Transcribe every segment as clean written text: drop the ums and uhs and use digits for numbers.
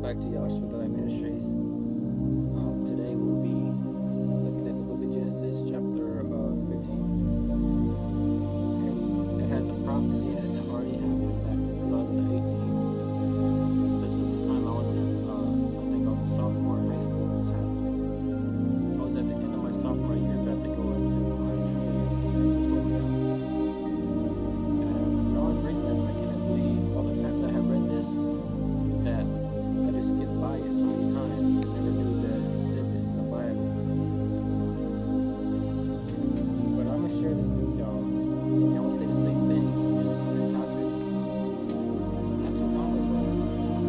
back to Yahshua Delight Ministries. Today we'll be looking at the book of Genesis, chapter 15. And it has a prophecy in it that already happened back in 2018. This was the time I was in, I think I was a sophomore in high school when this happened. I was at the end of my sophomore year, about to go into my junior year of school. And when I was reading this, I couldn't believe all the times I have read this that I just skipped by it so many times and never knew that it said this in the Bible. But I'm gonna share this with y'all, and y'all will say the same thing. This happened not too long ago, on 2008.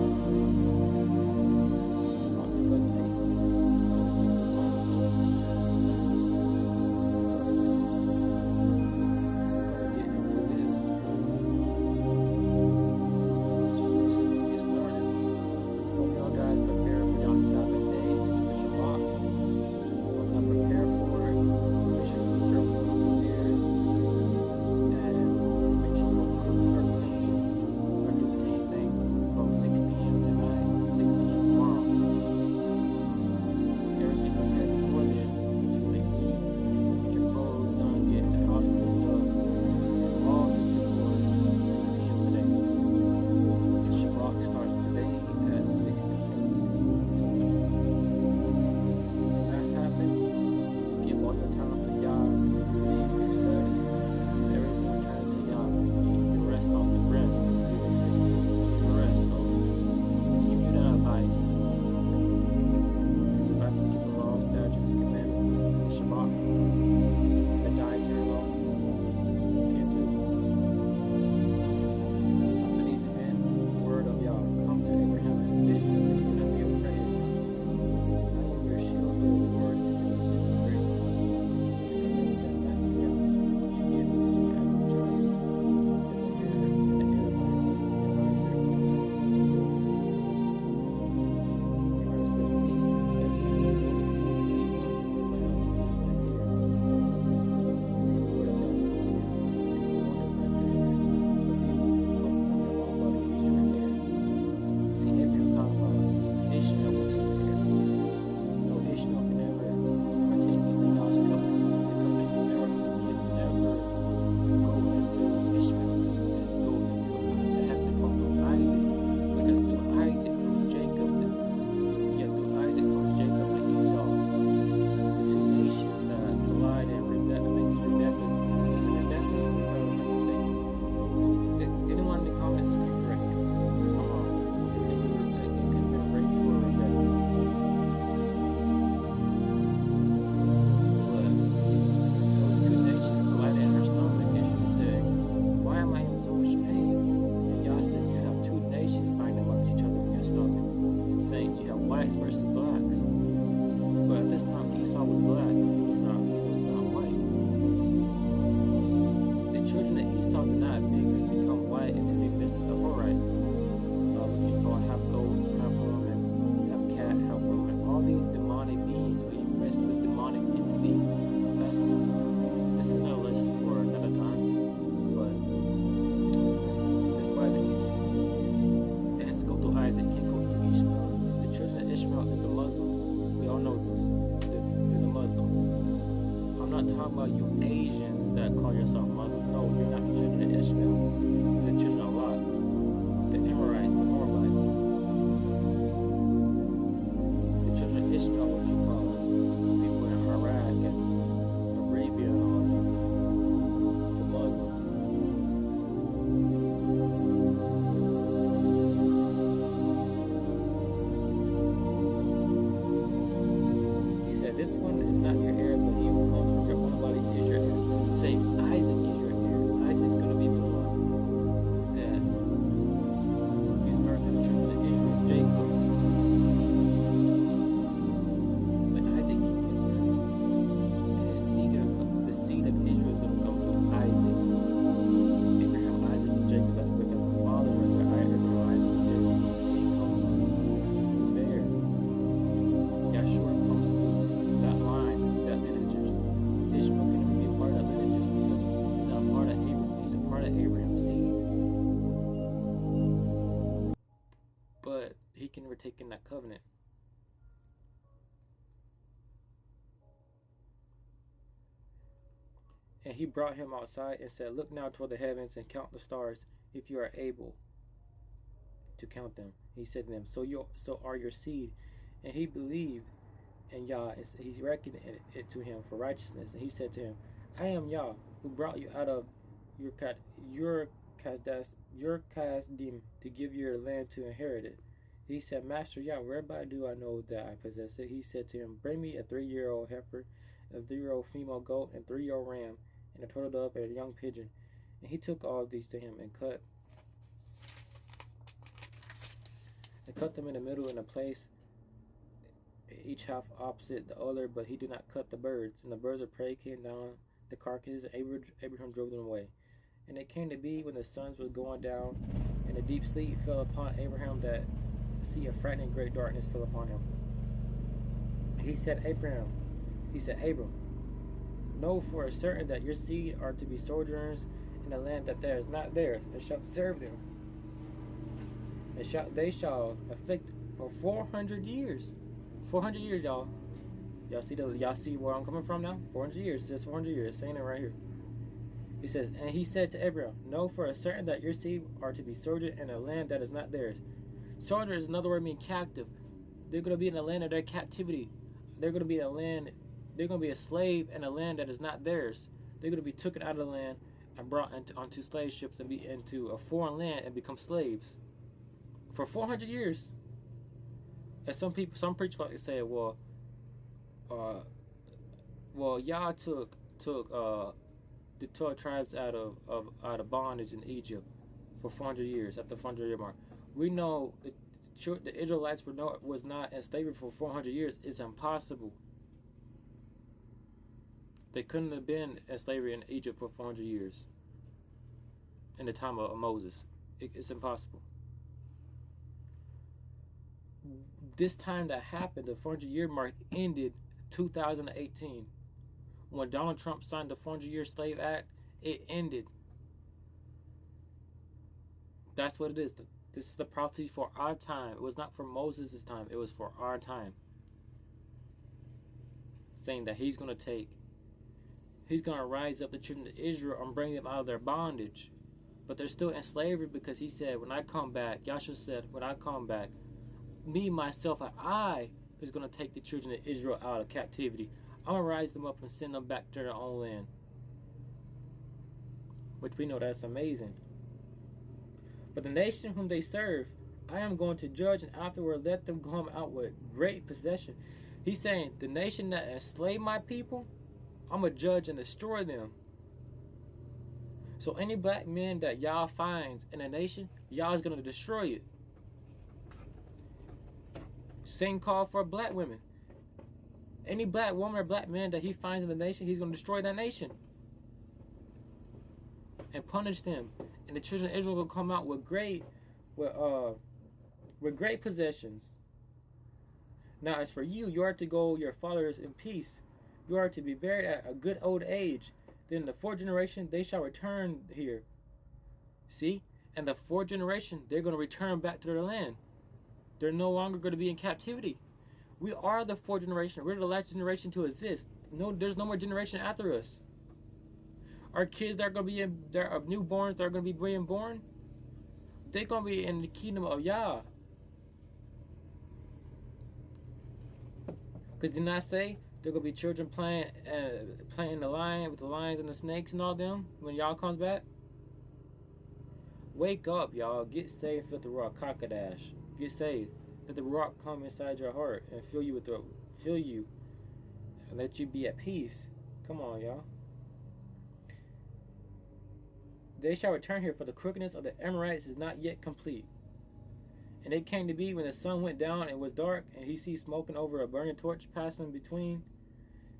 Whites versus blacks, but at this time Esau was black. He was not white. The children of Esau did not mix and become white until they mixed with the Horites, which you call half gold, half woman, half cat, half woman. All these demonic beings, we mess with demonic entities. This is not a lesson for another time, but this why it has to go through Isaac, can't go through Ishmael. Children of Ishmael is the Muslims. We all know this. They're the Muslims. I'm not talking about you Asians that call yourself Muslim. No, you're not the children of Ishmael. You're the children of Lot. The Amorites, the Moabites. The children of Ishmael, what you call them? People in Iraq and Arabia and all that. The Muslims. This one is not your heir, but he who comes from your own body is your heir. Saying Isaac is your heir. but he can never take in that covenant. And he brought him outside and said, "Look now toward the heavens and count the stars, if you are able to count them." He said to them, so are your seed. And he believed in Yah, and he reckoned it to him for righteousness. And he said to him, "I am Yah, who brought you out of your Kasdim to give your land to inherit it." He said, "Master Yah, whereby do I know that I possess it?" He said to him, "Bring me a 3-year-old heifer, a 3-year-old female goat, and 3-year-old ram, and a turtle dove, and a young pigeon." And he took all these to him and cut them in the middle in a place, each half opposite the other, but he did not cut the birds. And the birds of prey came down the carcasses, and Abraham drove them away. And it came to be, when the sun was going down, and a deep sleep fell upon Abraham, that a frightening great darkness fell upon him. And he said, Abram, know for a certain that your seed are to be sojourners in a land that there is not theirs, and shall serve them. And they shall afflict for 400 years. 400 years, y'all. Y'all see where I'm coming from now? 400 years. It says 400 years. Saying it right here. He says, and he said to Abraham, know for a certain that your seed are to be sojourners in a land that is not theirs. Sojourner is another word meaning captive. They're going to be in a land of their captivity. They're going to be in a land. They're going to be a slave in a land that is not theirs. They're going to be taken out of the land and brought onto slave ships and be into a foreign land and become slaves for 400 years. And some preachers like to say, well, Yah took the 12 tribes out of bondage in Egypt for 400 years at the 400-year mark. We know the Israelites was not in slavery for 400 years. It's impossible. They couldn't have been in slavery in Egypt for 400 years in the time of Moses. It's impossible. This time that happened, the 400-year mark ended 2018. When Donald Trump signed the 400-year Slave Act, it ended. That's what it is. This is the prophecy for our time. It was not for Moses' time. It was for our time. Saying that he's going to rise up the children of Israel and bring them out of their bondage. But they're still in slavery, because he said, when I come back, Yahshua said, when I come back, me, myself, and I is going to take the children of Israel out of captivity. I'm going to rise them up and send them back to their own land. Which we know that's amazing. But the nation whom they serve, I am going to judge, and afterward let them come out with great possession. He's saying, the nation that enslaved my people, I'm going to judge and destroy them. So any black men that Yah finds in a nation, Yah is going to destroy it. Same call for black women. Any black woman or black man that he finds in the nation, he's going to destroy that nation and punish them. And the children of Israel will come out with great possessions. Now, as for you, you are to go your fathers in peace. You are to be buried at a good old age. Then the 4th generation, they shall return here. See? And the 4th generation, they're going to return back to their land. They're no longer going to be in captivity. We are the 4th generation. We're the last generation to exist. No, there's no more generation after us. Our kids that are going to be newborns that are going to be being born, they're going to be in the kingdom of Yah. Because didn't I say they're going to be children playing the lion with the lions and the snakes and all them when Yah comes back? Wake up, y'all. Get saved with the Ruach Kakadash. Get saved. Let the Ruach come inside your heart and fill you and let you be at peace. Come on, y'all. They shall return here, for the crookedness of the Amorites is not yet complete. And it came to be, when the sun went down and it was dark, and he see smoking over a burning torch passing between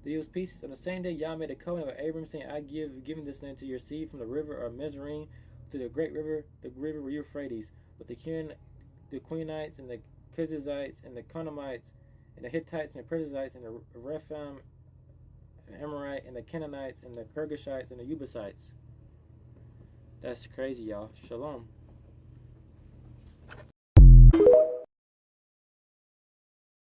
the eagle's pieces. On the same day, Yah made a covenant with Abram, saying, I given this land to your seed from the river of Mizraim to the great river, the river Euphrates, with the Quenites and the Kizzites and the Conamites and the Hittites and the Perizzites and the Rephaim and the Amorite and the Canaanites and the Girgashites and the Jebusites. That's crazy, y'all. Shalom.